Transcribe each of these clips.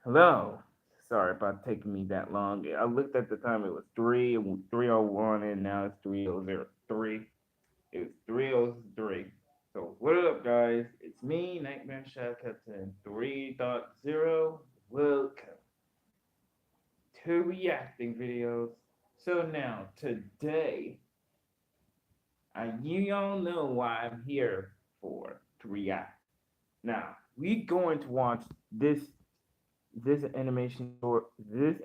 Hello. Sorry about taking me that long. I looked at the time. It was 3:01, and now it's 3:03. It's 3:03. So what up, guys? It's me, Nightmare Shadow Captain 3.0. Welcome to reacting videos. So now today, you all know why I'm here for to react. Now we going to watch this animation story this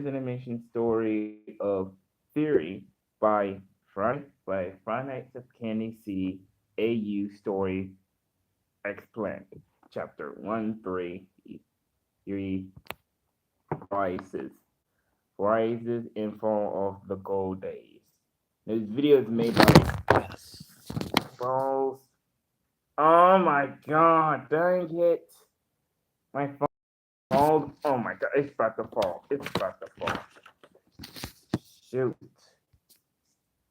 animation story of Theory by Friday Nights at Candy C AU Story Explained Chapter 133 Rises Rises and Fall of the Gold Days. This video is made by Balls. Oh my god, dang it. My phone. Oh my god, it's about to fall. It's about to fall. Shoot.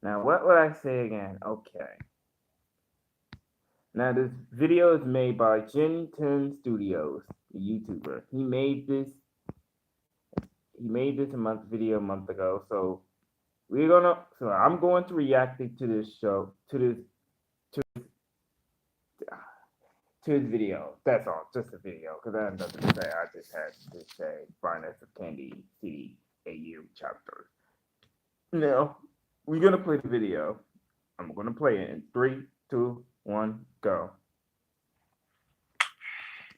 Now, what would I say again? Okay. Now, this video is made by Jin Tun Studios, the YouTuber. He made this video a month ago. So I'm going to react to this show to his video. That's all, just a video, because I had nothing to say. I just had to say Finest of Candy City AU chapter. Now, we're gonna play the video. I'm gonna play it in 3, 2, 1, go.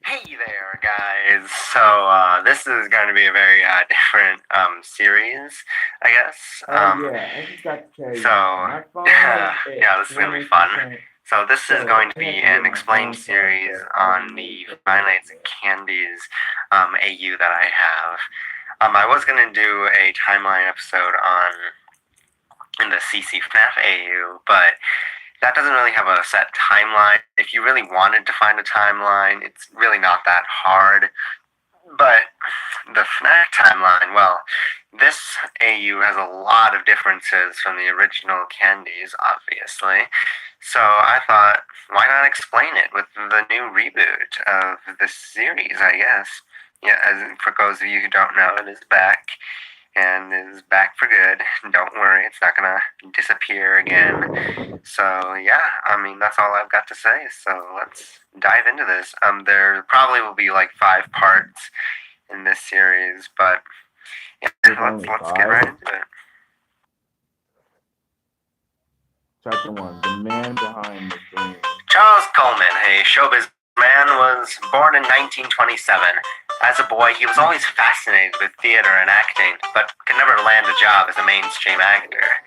Hey there, guys. So this is going to be a very different series, I guess. Yeah, I just got to tell you. So My phone yeah, this is going to be fun. So this is going to be an explained series on the Five Nights at Candy's AU that I have. I was going to do a timeline episode on in the CC FNAF AU, but that doesn't really have a set timeline. If you really wanted to find a timeline, it's really not that hard. But the FNAC timeline, well, this AU has a lot of differences from the original candies, obviously. So I thought, why not explain it with the new reboot of the series, I guess. Yeah, as for those of you who don't know, it is back. And is back for good. Don't worry, it's not gonna disappear again. So yeah, I mean that's all I've got to say. So let's dive into this. There probably will be like 5 parts in this series, but yeah, let's get right into it. Chapter 1: The Man Behind the Dream. Charles Coleman, a showbiz man, was born in 1927. As a boy, he was always fascinated with theater and acting, but could never land a job as a mainstream actor.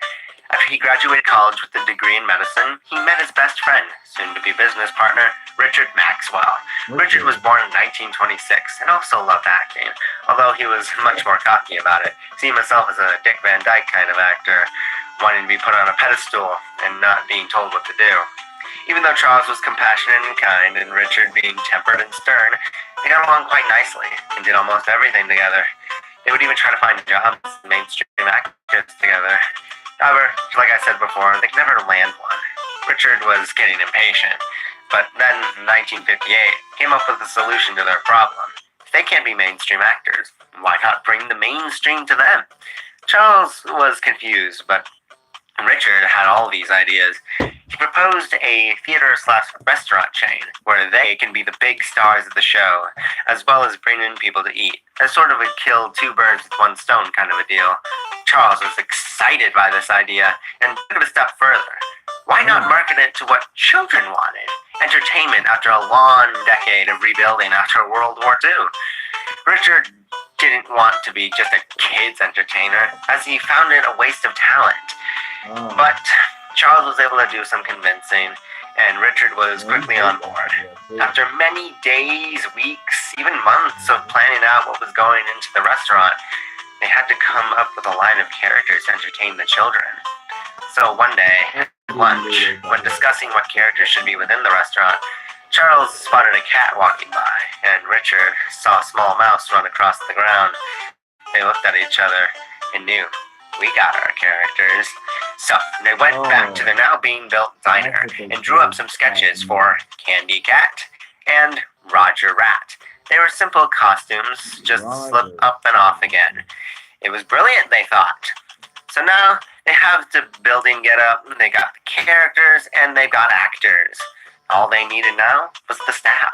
After he graduated college with a degree in medicine, he met his best friend, soon-to-be business partner, Richard Maxwell. Richard was born in 1926 and also loved acting, although he was much more cocky about it, seeing himself as a Dick Van Dyke kind of actor, wanting to be put on a pedestal and not being told what to do. Even though Charles was compassionate and kind, and Richard being tempered and stern, they got along quite nicely and did almost everything together. They would even try to find jobs as mainstream actors together. However, like I said before, they could never land one. Richard was getting impatient, but then in 1958 came up with a solution to their problem. If they can't be mainstream actors, why not bring the mainstream to them? Charles was confused, but Richard had all these ideas. He proposed a theater/restaurant chain where they can be the big stars of the show, as well as bring in people to eat. As sort of a kill 2 birds with 1 stone kind of a deal. Charles was excited by this idea and took it a step further. Why not market it to what children wanted? Entertainment after a long decade of rebuilding after World War II. Richard didn't want to be just a kid's entertainer, as he found it a waste of talent. But Charles was able to do some convincing, and Richard was quickly on board. After many days, weeks, even months of planning out what was going into the restaurant, they had to come up with a line of characters to entertain the children. So one day, at lunch, when discussing what characters should be within the restaurant, Charles spotted a cat walking by, and Richard saw a small mouse run across the ground. They looked at each other and knew, we got our characters. So they went back to the now being built diner and drew up some sketches for Candy Cat and Roger Rat. They were simple costumes, just slip up and off again. It was brilliant, they thought. So now they have the building get up, they got the characters, and they got actors. All they needed now was the staff.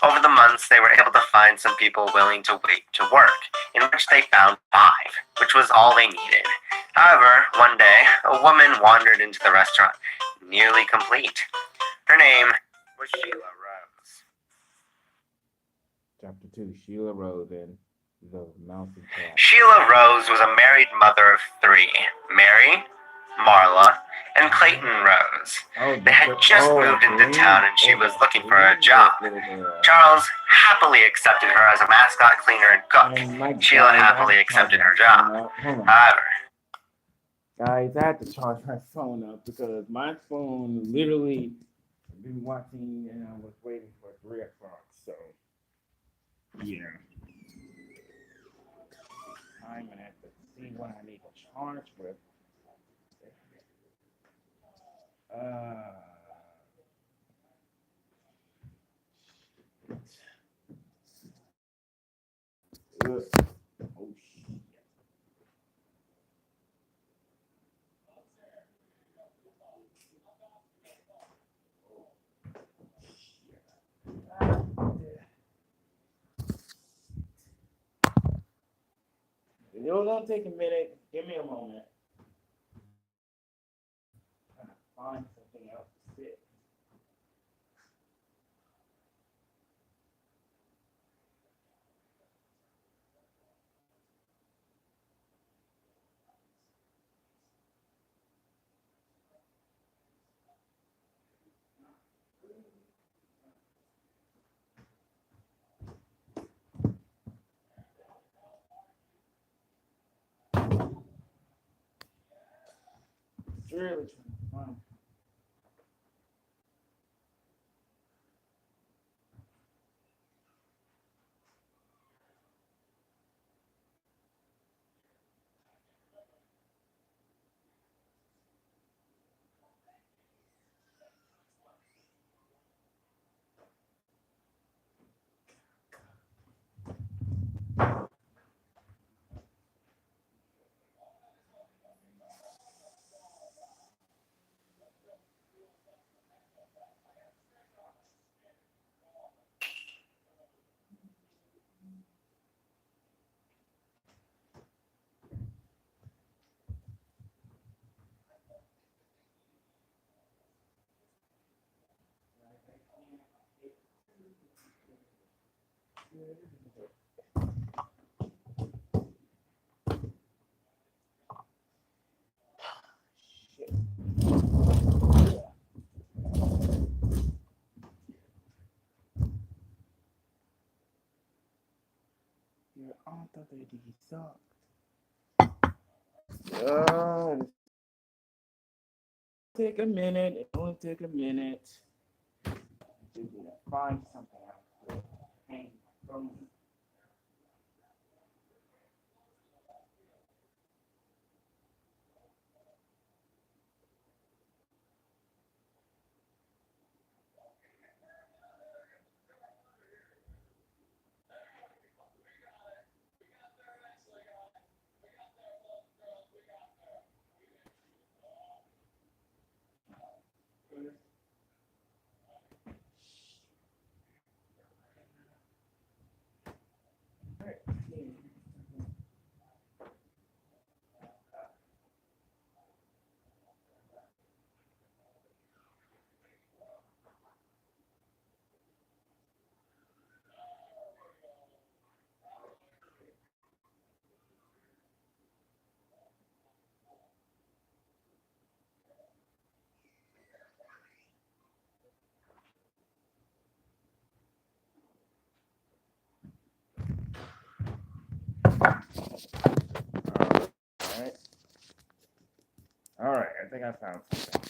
Over the months, they were able to find some people willing to wait to work, in which they found 5, which was all they needed. However, one day, a woman wandered into the restaurant, nearly complete. Her name was Sheila Rose. Chapter 2, Sheila Rose and the Mountain Cat. Sheila Rose was a married mother of 3, Mary, Marla, and Clayton Rose. They had just moved into town and she was looking for a job. Charles happily accepted her as a mascot cleaner and cook. Sheila happily accepted her job. However, guys, I had to charge my phone up because my phone literally been watching and I was waiting for 3 o'clock. So, yeah. I'm gonna have to see what I need to charge with. Oh shit. It'll gonna take a minute. Give me a moment. I'm trying to find something else to sit. Really trying to find. Shit. Your aunt already sucked. Take a minute. It only take a minute. You're gonna find something else to hang from me. Alright. Alright, I think I found something.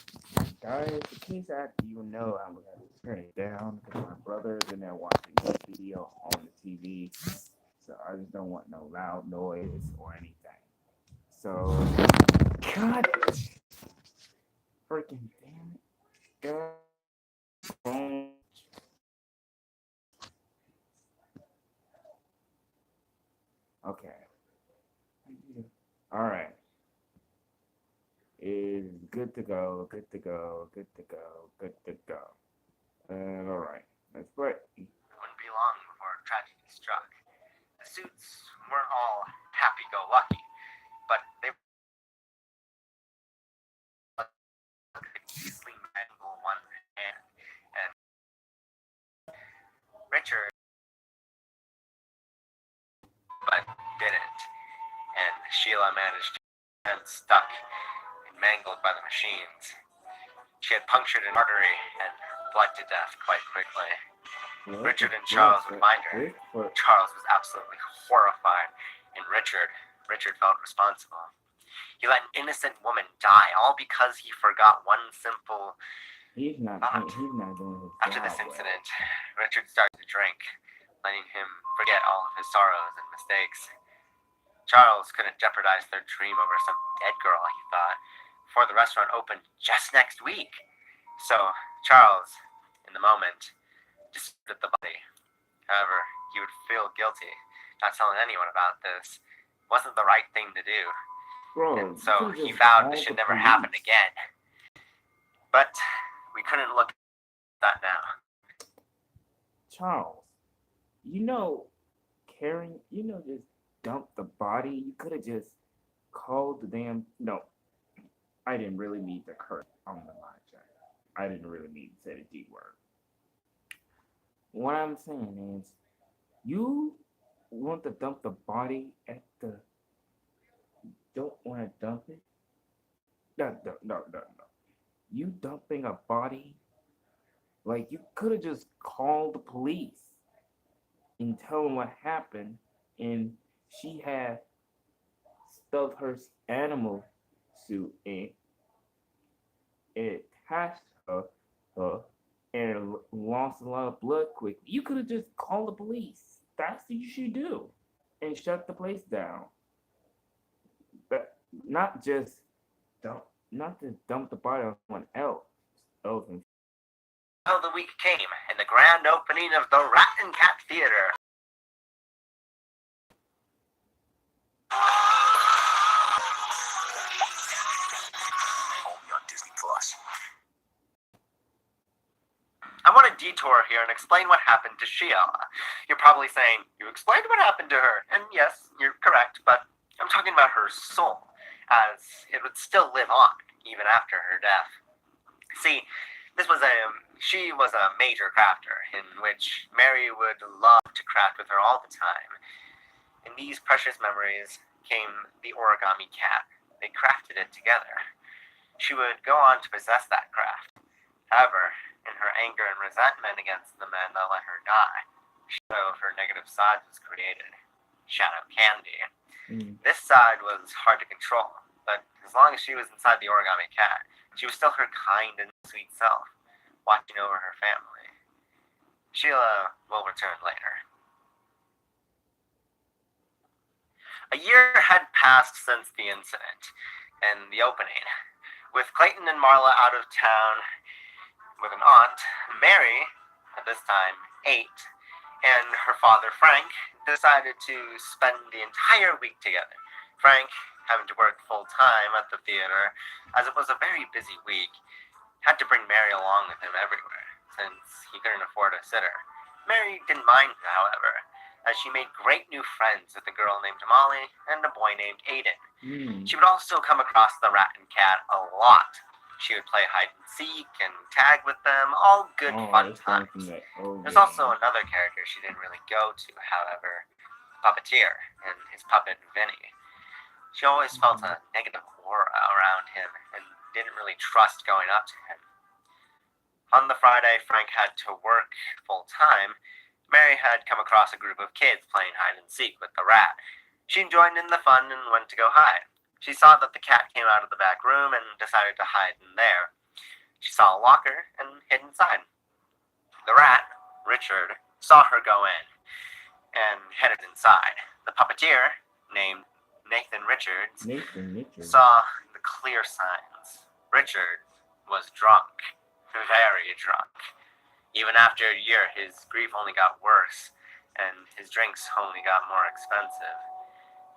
Guys, in case you know, I'm gonna turn it down because my brother's in there watching this video on the TV. So I just don't want no loud noise or anything. So, God, freaking damn it, God. Okay. All right. Is good to go. Good to go. Good to go. Good to go. And all right. Let's play. It wouldn't be long before tragedy struck. The suits weren't all happy-go-lucky, but they could easily mangle one hand, and Richard, but didn't. And Sheila managed to get stuck and mangled by the machines. She had punctured an artery and bled to death quite quickly. Richard and Charles would find her. Charles was absolutely horrified, and Richard felt responsible. He let an innocent woman die, all because he forgot one simple He's not thought. doing his job. After this incident, Richard started to drink, letting him forget all of his sorrows and mistakes. Charles couldn't jeopardize their dream over some dead girl, he thought, before the restaurant opened just next week. So, Charles, in the moment, disputed the body. However, he would feel guilty not telling anyone about this. It wasn't the right thing to do. Bro, And so he vowed this should never happen again. But we couldn't look at that now. Charles, just dump the body. You could have just called the damn. No, I didn't really mean to curse on the live chat. I didn't really mean to say the D word. What I'm saying is, you want to dump the body at the. Don't want to dump it? No. You dumping a body? Like, you could have just called the police and tell them what happened, and she had stuffed her animal suit in, it attached her and lost a lot of blood quickly. You could have just called the police. That's what you should do, and shut the place down. But not just dump the body on someone else. So the week came, and the grand opening of the Rat and Cat Theater. Only on Disney Plus. I want to detour here and explain what happened to Sheila. You're probably saying, you explained what happened to her. And yes, you're correct, but I'm talking about her soul, as it would still live on, even after her death. See, she was a major crafter, in which Mary would love to craft with her all the time. In these precious memories came the origami cat. They crafted it together. She would go on to possess that craft. However, in her anger and resentment against the men that let her die, shadow of her negative side was created. Shadow Candy. This side was hard to control, but as long as she was inside the origami cat, she was still her kind and sweet self, watching over her family. Sheila will return later. A year had passed since the incident and the opening. With Clayton and Marla out of town with an aunt, Mary, at this time 8, and her father Frank decided to spend the entire week together. Frank, having to work full-time at the theater, as it was a very busy week, had to bring Mary along with him everywhere, since he couldn't afford a sitter. Mary didn't mind, however, as she made great new friends with a girl named Molly and a boy named Aiden. She would also come across the Rat and Cat a lot. She would play hide and seek and tag with them, all good fun times. There's also another character she didn't really go to, however, Puppeteer and his puppet Vinny. She always felt a negative aura around him and didn't really trust going up to him. On the Friday Frank had to work full-time, Mary had come across a group of kids playing hide and seek with the rat. She joined in the fun and went to go hide. She saw that the cat came out of the back room and decided to hide in there. She saw a locker and hid inside. The rat, Richard, saw her go in and headed inside. The puppeteer, named Nathan Richards, saw the clear signs. Richard was drunk, very drunk. Even after a year, his grief only got worse, and his drinks only got more expensive.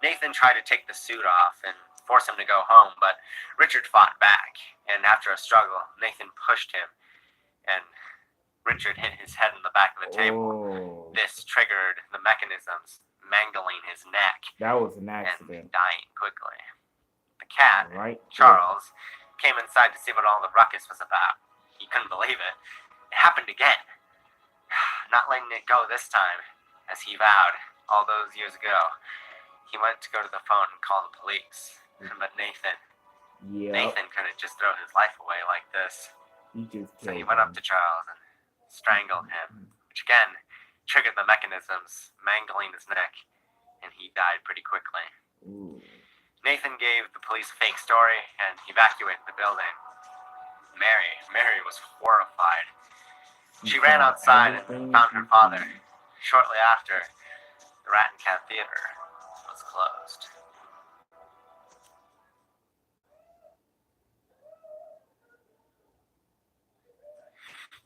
Nathan tried to take the suit off and force him to go home, but Richard fought back, and after a struggle, Nathan pushed him, and Richard hit his head in the back of the table. Oh, This triggered the mechanisms, mangling his neck that was an and accident. dying quickly. The cat, Right? Charles, came inside to see what all the ruckus was about. He couldn't believe it. It happened again. Not letting it go this time, as he vowed all those years ago. He went to go to the phone and call the police. But Nathan couldn't just throw his life away like this. So he went up to Charles and strangled him, which again triggered the mechanisms, mangling his neck, and he died pretty quickly. Ooh. Nathan gave the police a fake story and evacuated the building. Mary was horrified. She ran outside and found her father. Shortly after, the Rat and Cat Theater was closed.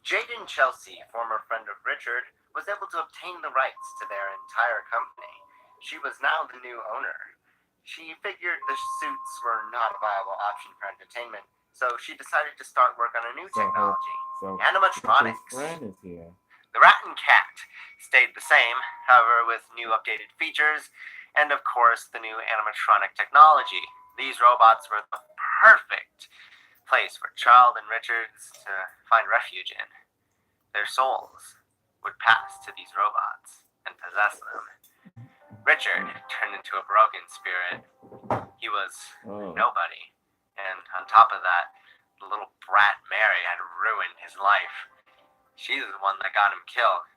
Jaden Chelsea, former friend of Richard, was able to obtain the rights to their entire company. She was now the new owner. She figured the suits were not a viable option for entertainment, so she decided to start work on a new technology, animatronics. Friend is here. The Rat and Cat stayed the same, however, with new updated features, and of course, the new animatronic technology. These robots were the perfect place for Charles and Richards to find refuge in. Their souls would pass to these robots and possess them. Richard turned into a broken spirit. He was nobody. And on top of that, the little brat Mary had ruined his life. She's the one that got him killed.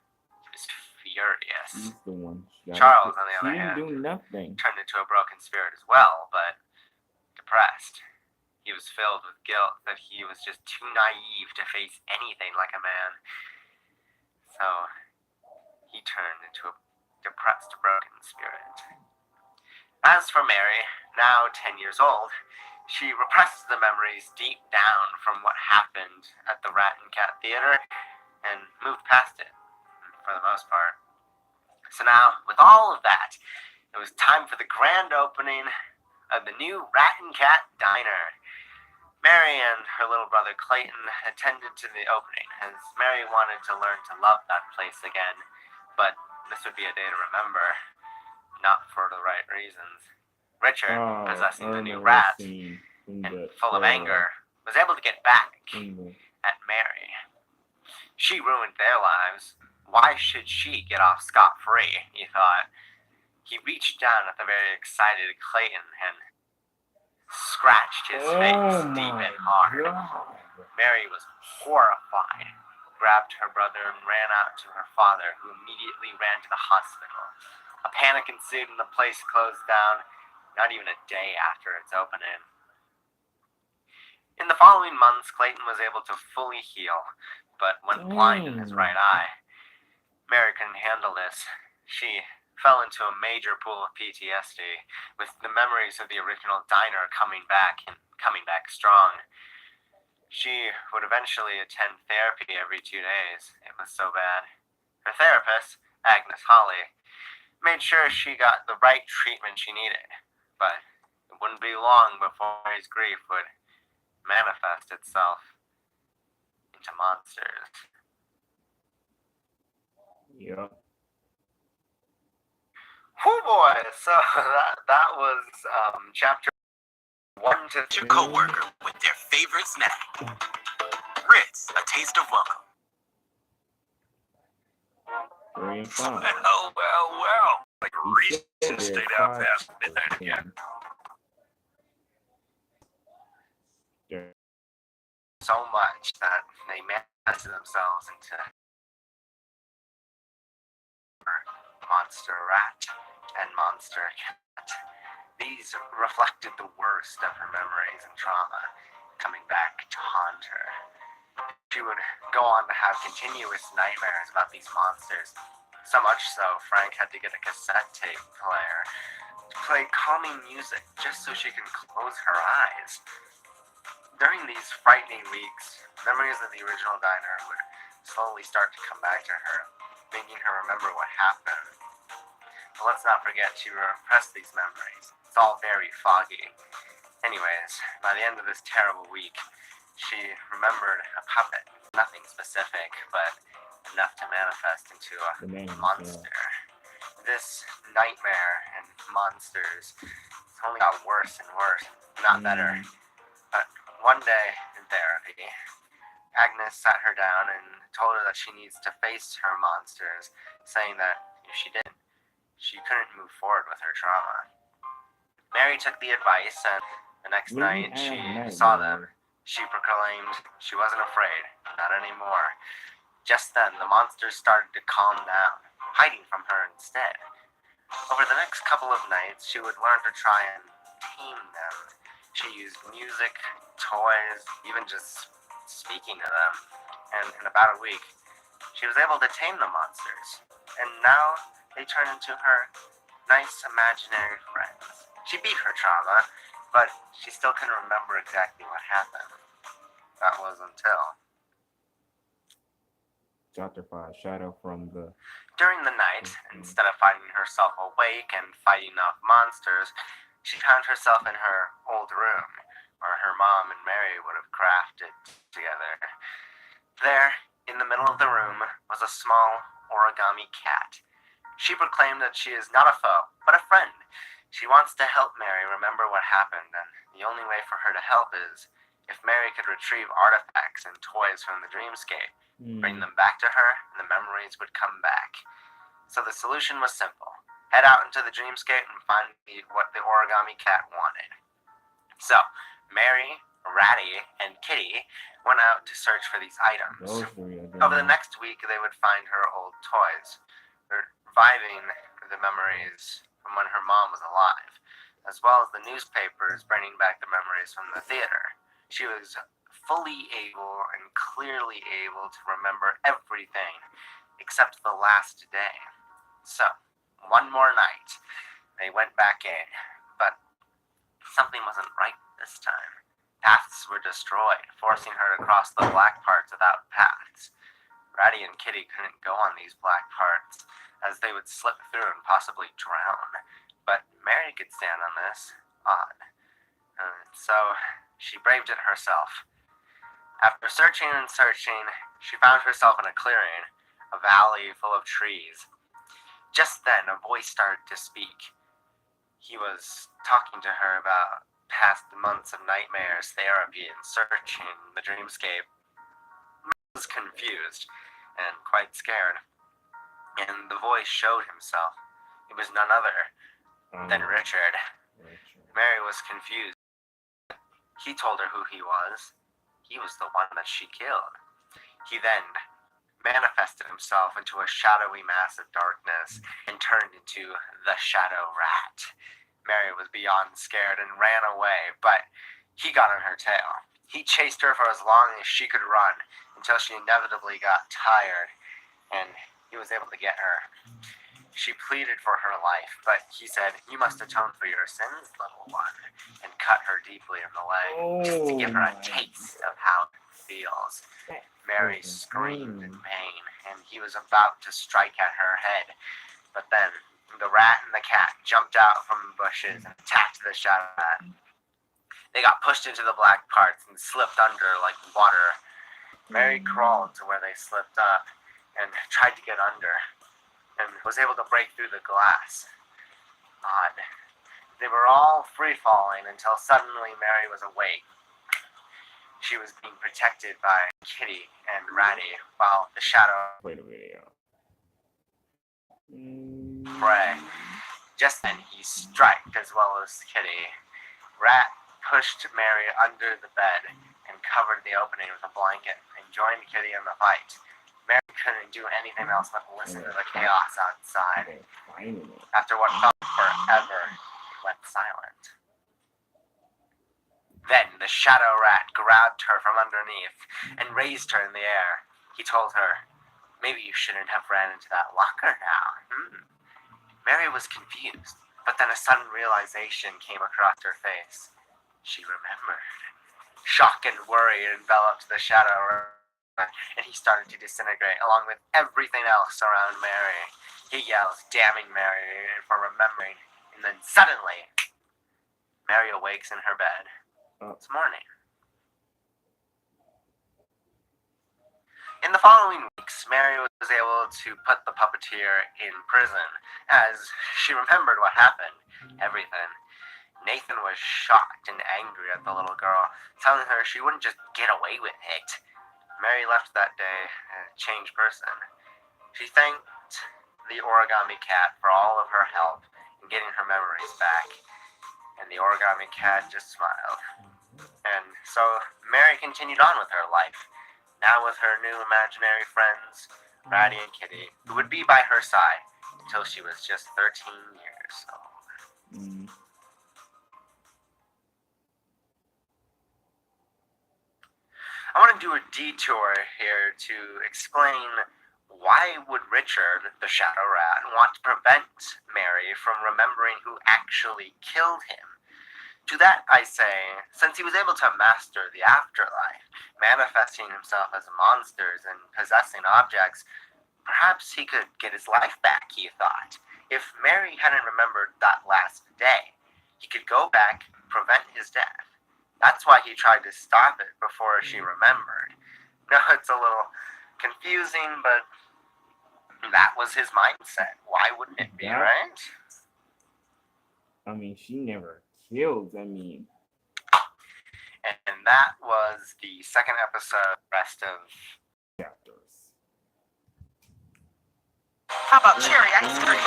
He was furious. He's the one. Charles, on the other hand, turned into a broken spirit as well, but depressed. He was filled with guilt that he was just too naive to face anything like a man. So, he turned into a depressed, broken spirit. As for Mary, now 10 years old, she repressed the memories deep down from what happened at the Rat and Cat Theater and moved past it, for the most part. So now, with all of that, it was time for the grand opening of the new Rat and Cat Diner. Mary and her little brother Clayton attended to the opening, as Mary wanted to learn to love that place again. But this would be a day to remember, not for the right reasons. Richard, possessing the new rat, and full of anger, was able to get back at Mary. She ruined their lives. Why should she get off scot-free, he thought. He reached down at the very excited Clayton and scratched his face deep and hard. Mary was horrified, grabbed her brother and ran out to her father, who immediately ran to the hospital. A panic ensued and the place closed down, not even a day after its opening. In the following months, Clayton was able to fully heal, but went blind in his right eye. Mary couldn't handle this. She fell into a major pool of PTSD, with the memories of the original diner coming back and coming back strong. She would eventually attend therapy every 2 days. It was so bad. Her therapist, Agnes Holly, made sure she got the right treatment she needed, but it wouldn't be long before his grief would manifest itself into monsters. Yep. Oh boy, so that was chapter 1 to 3. Your coworker with their favorite snack. Ritz, a taste of welcome. 3 and 5. Well. Like a reason stayed out past midnight again. So much that they manifested themselves into Monster Rat and Monster Cat. These reflected the worst of her memories and trauma coming back to haunt her. She would go on to have continuous nightmares about these monsters. So much so, Frank had to get a cassette tape player to play calming music just so she can close her eyes. During these frightening weeks, memories of the original diner would slowly start to come back to her, making her remember what happened. But let's not forget she repressed these memories. It's all very foggy. Anyways, by the end of this terrible week, she remembered a puppet. Nothing specific, but enough to manifest into a monster. This nightmare and monsters only got worse and worse, not better. But one day in therapy, Agnes sat her down and told her that she needs to face her monsters, saying that if she didn't, she couldn't move forward with her trauma. Mary took the advice, and the next night she saw them. She proclaimed she wasn't afraid, not anymore. Just then, the monsters started to calm down, hiding from her instead. Over the next couple of nights, she would learn to try and tame them. She used music, toys, even just speaking to them. And in about a week, she was able to tame the monsters. And now, they turned into her nice imaginary friends. She beat her trauma, but she still couldn't remember exactly what happened. That was until... Chapter 5, Shadow from the... During the night, instead of finding herself awake and fighting off monsters, she found herself in her old room, where her mom and Mary would have crafted together. There, in the middle of the room, was a small origami cat. She proclaimed that she is not a foe, but a friend. She wants to help Mary remember what happened, and the only way for her to help is if Mary could retrieve artifacts and toys from the dreamscape, bring them back to her, and the memories would come back. So the solution was simple. Head out into the dreamscape and find what the origami cat wanted. So, Mary, Ratty, and Kitty went out to search for these items. Over the next week, they would find her old toys, reviving the memories from when her mom was alive, as well as the newspapers bringing back the memories from the theater. She was fully able and clearly able to remember everything except the last day. So, one more night, they went back in, but something wasn't right this time. Paths were destroyed, forcing her to cross the black parts without paths. Ratty and Kitty couldn't go on these black parts, as they would slip through and possibly drown. But Mary could stand on this. Odd. So, she braved it herself. After searching and searching, she found herself in a clearing, a valley full of trees. Just then, a voice started to speak. He was talking to her about past months of nightmares, therapy, and searching the dreamscape. Mary was confused and quite scared, and the voice showed himself. It was none other than Richard. Mary was confused. He told her who he was. He was the one that she killed. He then manifested himself into a shadowy mass of darkness and turned into the Shadow Rat. Mary was beyond scared and ran away, but he got on her tail. He chased her for as long as she could run until she inevitably got tired, and he was able to get her. She pleaded for her life, but he said, "You must atone for your sins, little one," and cut her deeply in the leg, just to give her a taste of how it feels. Mary screamed in pain, and he was about to strike at her head, but then the rat and the cat jumped out from the bushes and attacked the Shadow Rat. They got pushed into the black parts and slipped under like water. Mary crawled to where they slipped up and tried to get under, and was able to break through the glass. Odd. They were all free-falling until suddenly Mary was awake. She was being protected by Kitty and Ratty, while the Shadow Wait a video. Prey. Just then he striked as well as Kitty. Rat pushed Mary under the bed and covered the opening with a blanket and joined Kitty in the fight. Mary couldn't do anything else but listen to the chaos outside. After what felt forever, it went silent. Then the Shadow Rat grabbed her from underneath and raised her in the air. He told her, "Maybe you shouldn't have ran into that locker now." Mary was confused, but then a sudden realization came across her face. She remembered. Shock and worry enveloped the Shadow Rat. and he started to disintegrate along with everything else around Mary. He yells, damning Mary for remembering, and then suddenly, Mary awakes in her bed. It's morning. In the following weeks, Mary was able to put the puppeteer in prison, as she remembered what happened, everything. Nathan was shocked and angry at the little girl, telling her she wouldn't just get away with it. Mary left that day a changed person. She thanked the origami cat for all of her help in getting her memories back, and the origami cat just smiled. And so Mary continued on with her life, now with her new imaginary friends, Ratty and Kitty, who would be by her side until she was just 13 years old. I want to do a detour here to explain why would Richard, the Shadow Rat, want to prevent Mary from remembering who actually killed him. To that I say, since he was able to master the afterlife, manifesting himself as monsters and possessing objects, perhaps he could get his life back, he thought. If Mary hadn't remembered that last day, he could go back, prevent his death. That's why he tried to stop it before she remembered. Now, it's a little confusing, but that was his mindset. Why wouldn't it be, right? I mean, she never killed, And that was the second episode, rest of chapters. How about cherry ice cream?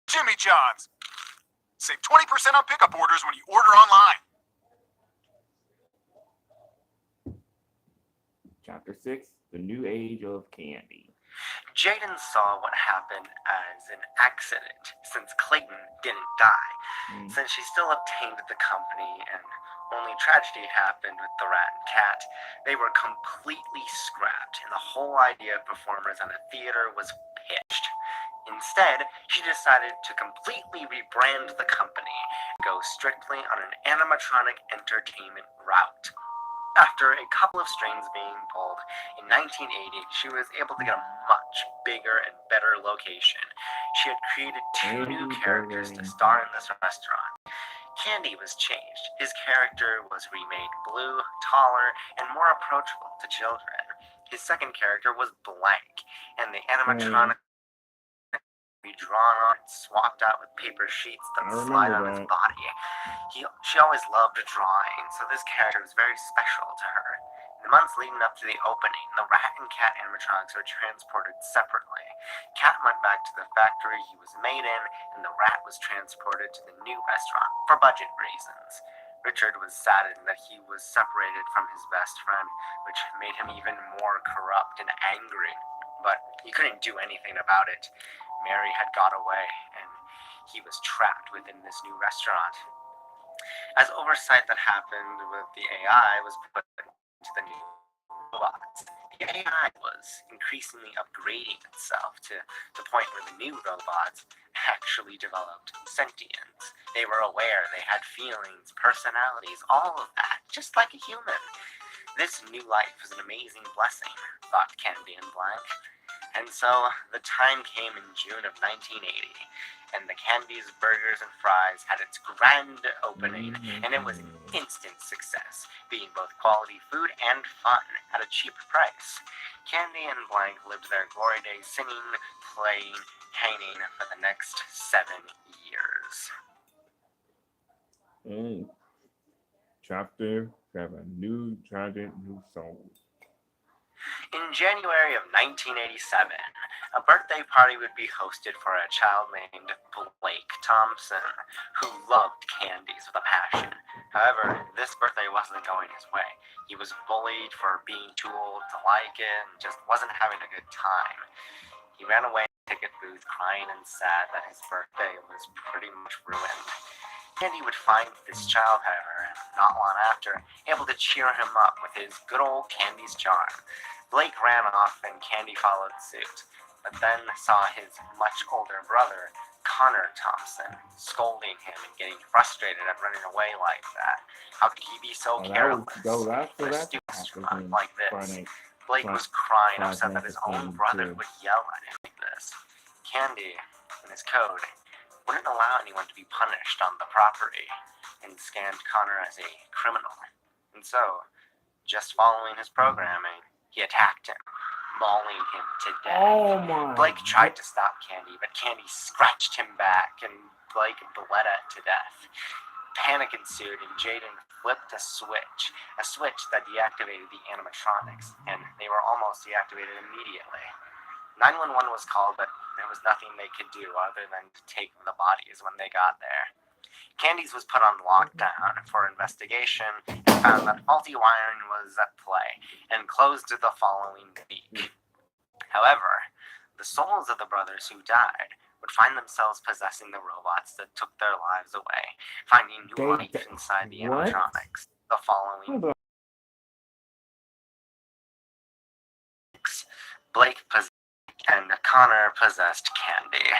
Jimmy John's. Save 20% on pickup orders when you order online. Chapter 6, The New Age of Candy. Jaden saw what happened as an accident, since Clayton didn't die. Since she still obtained the company and only tragedy happened with the rat and cat, they were completely scrapped and the whole idea of performers on a theater was pitched. Instead, she decided to completely rebrand the company and go strictly on an animatronic entertainment route. After a couple of strings being pulled, in 1980, she was able to get a much bigger and better location. She had created two new characters to star in this restaurant. Candy was changed. His character was remade blue, taller, and more approachable to children. His second character was Blank, and the animatronic be drawn on and swapped out with paper sheets that slide on his body. She always loved drawing, so this character was very special to her. In the months leading up to the opening, the rat and cat animatronics were transported separately. Cat went back to the factory he was made in, and the rat was transported to the new restaurant for budget reasons. Richard was saddened that he was separated from his best friend, which made him even more corrupt and angry. But he couldn't do anything about it. Mary had got away, and he was trapped within this new restaurant. As oversight that happened with the AI was put into the new robots, the AI was increasingly upgrading itself to the point where the new robots actually developed sentience. They were aware, they had feelings, personalities, all of that, just like a human. This new life was an amazing blessing, thought Candy and Blank. And so the time came in June of 1980, and the Candy's Burgers and Fries had its grand opening, and it was an instant success, being both quality food and fun at a cheap price. Candy and Blank lived their glory days singing, playing, hanging for the next 7 years. Chapter 7, New Tragic New Soul. In January of 1987, a birthday party would be hosted for a child named Blake Thompson, who loved candies with a passion. However, this birthday wasn't going his way. He was bullied for being too old to like it and just wasn't having a good time. He ran away to the ticket booth crying and sad that his birthday was pretty much ruined. Candy would find this child, however, not long after, able to cheer him up with his good old Candy's charm. Blake ran off and Candy followed suit, but then saw his much older brother Connor Thompson, scolding him and getting frustrated at running away like that. How could he be so careless? In a stupid restaurant like this. Blake was crying, upset that his own brother would yell at him like this. Candy, in his code, wouldn't allow anyone to be punished on the property and scanned Connor as a criminal. And so, just following his programming, he attacked him, mauling him to death. Oh my. Blake tried to stop Candy, but Candy scratched him back and Blake bled to death. Panic ensued and Jaden flipped a switch that deactivated the animatronics, and they were almost deactivated immediately. 911 was called, but there was nothing they could do other than to take the bodies when they got there. Candy's was put on lockdown for investigation and found that faulty wiring was at play and closed the following week. However, the souls of the brothers who died would find themselves possessing the robots that took their lives away, finding new life inside the animatronics. The following Blake possessed and Connor possessed Candy.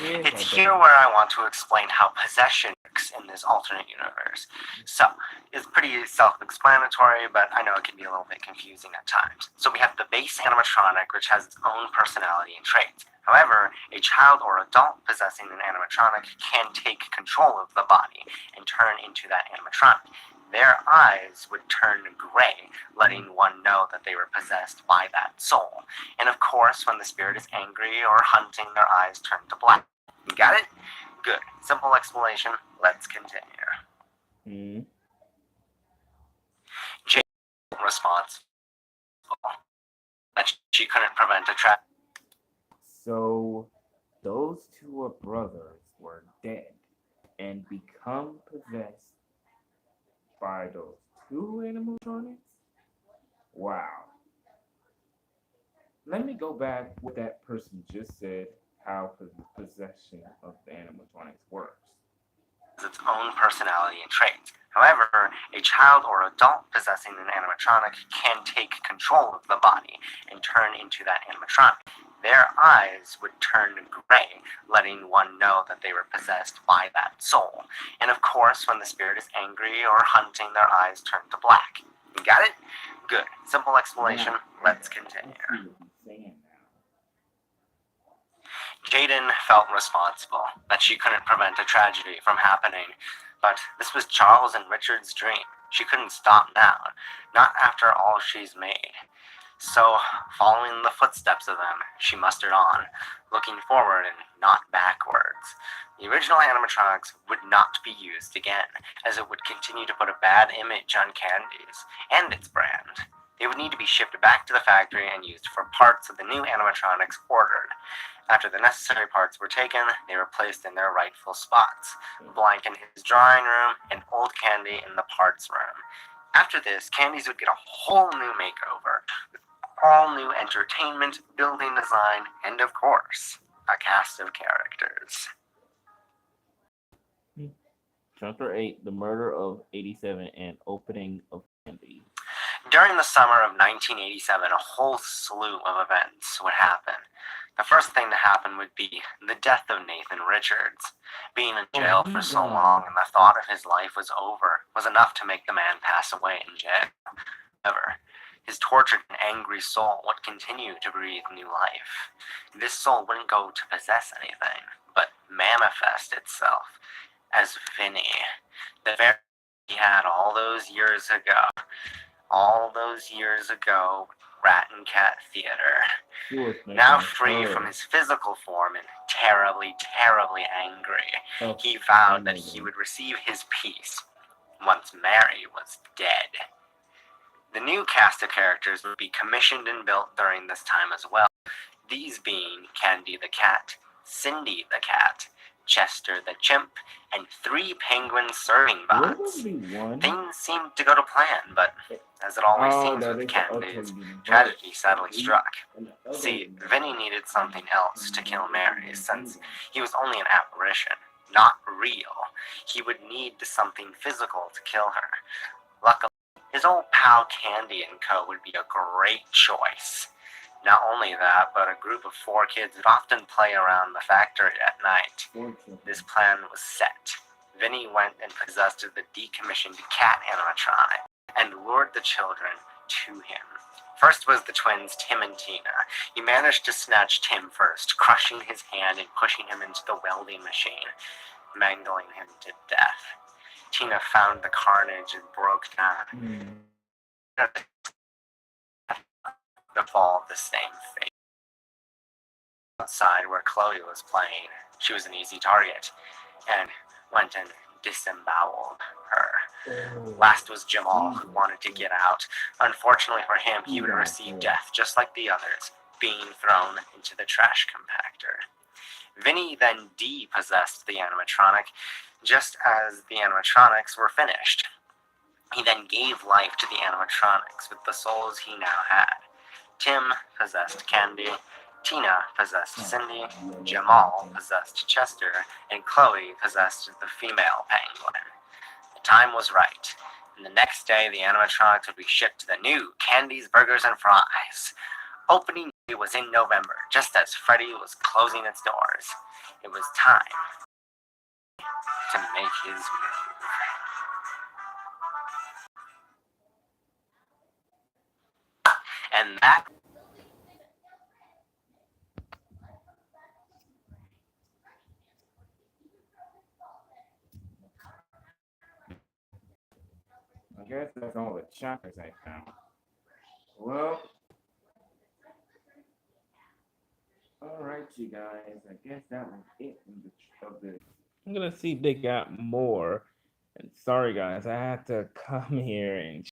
It's here where I want to explain how possession works in this alternate universe. So, it's pretty self-explanatory, but I know it can be a little bit confusing at times. So we have the base animatronic, which has its own personality and traits. However, a child or adult possessing an animatronic can take control of the body and turn into that animatronic. Their eyes would turn gray, letting one know that they were possessed by that soul. And of course, when the spirit is angry or hunting, their eyes turn to black. You got it? Good. Simple explanation. Let's continue. Jane response that she couldn't prevent a trap. So, those two brothers were dead and become possessed by those two animatronics? Wow. Let me go back what that person just said, how the possession of the animatronics works. Its own personality and traits. However, a child or adult possessing an animatronic can take control of the body and turn into that animatronic. Their eyes would turn gray, letting one know that they were possessed by that soul. And of course, when the spirit is angry or hunting, their eyes turn to black. You got it? Good. Simple explanation. Let's continue. Jaden felt responsible, that she couldn't prevent a tragedy from happening. But this was Charles and Richard's dream. She couldn't stop now, not after all she's made. So, following the footsteps of them, she mustered on, looking forward and not backwards. The original animatronics would not be used again, as it would continue to put a bad image on Candy's and its brand. They would need to be shipped back to the factory and used for parts of the new animatronics ordered. After the necessary parts were taken, they were placed in their rightful spots, Blank in his drawing room and Old Candy in the parts room. After this, Candy's would get a whole new makeover, with all new entertainment, building design, and of course, a cast of characters. Chapter 8, The Murder of 87 and Opening of Candy. During the summer of 1987, a whole slew of events would happen. The first thing to happen would be the death of Nathan Richards. Being in jail for so long and the thought of his life was over was enough to make the man pass away in jail. However, his tortured and angry soul would continue to breathe new life. This soul wouldn't go to possess anything, but manifest itself as Vinny, the very he had all those years ago, Rat and Cat Theater. Now free from his physical form and terribly, terribly angry, he vowed that he would receive his peace once Mary was dead. The new cast of characters would be commissioned and built during this time as well, these being Candy the Cat, Cindy the Cat, Chester the Chimp, and 3 penguin serving bots. Things seemed to go to plan, but as it always seems with Candy's, tragedy sadly struck. See, Vinny needed something else to kill Mary, since he was only an apparition, not real. He would need something physical to kill her. Luckily, his old pal Candy and Co. would be a great choice. Not only that, but a group of 4 kids would often play around the factory at night. This plan was set. Vinny went and possessed the decommissioned cat animatronic and lured the children to him. First was the twins, Tim and Tina. He managed to snatch Tim first, crushing his hand and pushing him into the welding machine, mangling him to death. Tina found the carnage and broke down. The fall of the same fate. Outside where Chloe was playing, she was an easy target, and went and disemboweled her. Last was Jamal, who wanted to get out. Unfortunately for him, he would receive death, just like the others, being thrown into the trash compactor. Vinny then depossessed the animatronic, just as the animatronics were finished. He then gave life to the animatronics with the souls he now had. Tim possessed Candy, Tina possessed Cindy, Jamal possessed Chester, and Chloe possessed the female penguin. The time was right, and the next day the animatronics would be shipped to the new Candy's Burgers and Fries. Opening day was in November, just as Freddy was closing its doors. It was time to make his move. And that I guess that's all the chapters I found. Well, alright, you guys. I guess that was it of the. I'm gonna see if they got more. And sorry, guys, I had to come here and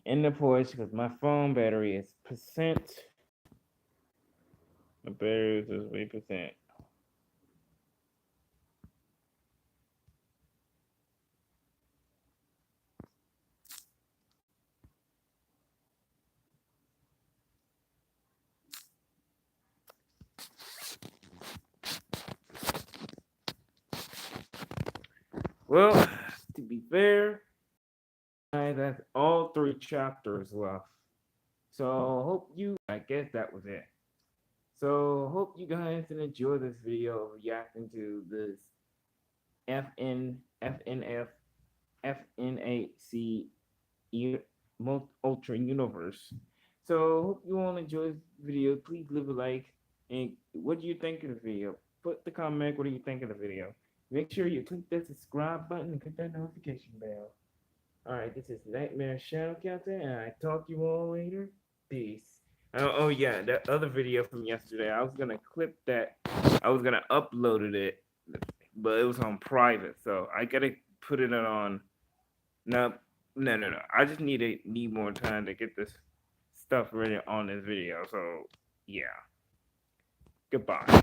in the porch because my phone battery is percent. My battery is 3%. Well, to be fair, that's all 3 chapters left. So hope you. I guess that was it. So hope you guys enjoy this video reacting to this FNAC Ultra Universe. So hope you all enjoy this video. Please leave a like. And what do you think of the video? Put the comment. What do you think of the video? Make sure you click that subscribe button and click that notification bell. Alright, this is Nightmare Shadow Captain, and I talk to you all later. Peace. Oh yeah, that other video from yesterday, I was gonna clip that. I was gonna upload it, but it was on private, so I gotta put it on. No. I just need more time to get this stuff ready on this video. So yeah. Goodbye.